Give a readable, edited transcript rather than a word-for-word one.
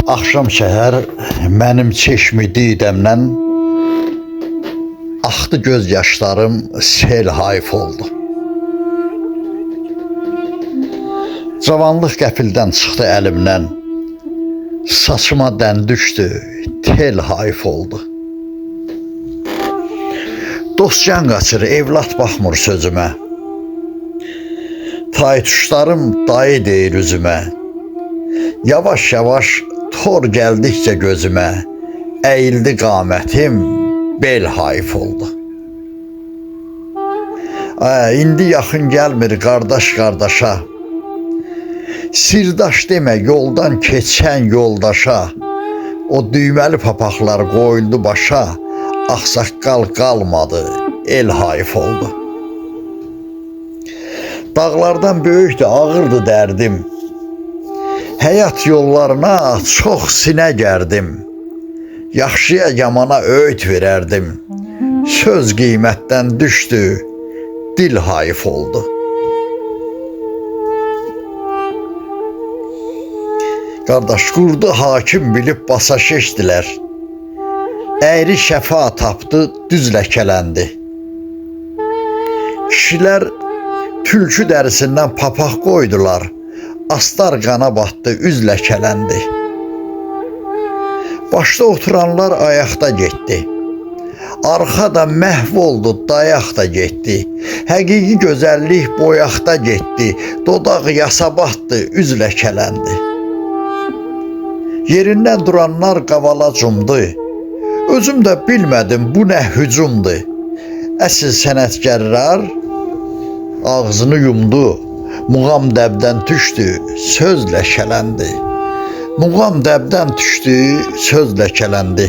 Axşam şəhər mənim çeşmi didəmdən axdı göz yaşlarım sel hayf oldu. Cavanlıq qəfildən çıxdı əlimdən, saçıma dən düşdü, tel hayf oldu. Dostcan qaçır, evlat baxmır sözümə, taytuşlarım dayı deyir üzümə. Yavaş yavaş tor gəldikcə gözümə, əyildi qamətim, bel hayf oldu. İndi yaxın gəlmir qardaş qardaşa, sirdaş demə yoldan keçən yoldaşa, o düyməli papaqlar qoyuldu başa, ağsaqqal qalmadı, el hayf oldu. Dağlardan böyükdü, ağırdı dərdim, həyat yollarına çox sinə gərdim, yaxşıya yamana öğüt verərdim, söz qiymətdən düşdü, dil hayf oldu. Qardaş, qurdu hakim bilib basa şeşdilər, əyri şəfa tapdı, düz ləkələndi. Kişilər tülkü dərisindən papaq qoydular, astar qana batdı, üz ləkələndi. Başda oturanlar ayaqda getdi, arxada məhv oldu, dayaq da getdi. Həqiqi gözəllik boyaqda getdi, dodaq yasa batdı, üz ləkələndi. Yerindən duranlar qavala cumdu, özüm də bilmədim bu nə hücumdur. Əsl sənətkarlar ağzını yumdu, muğam dəbdən düşdü, söz ləkələndi. Muğam dəbdən düşdü, söz ləkələndi.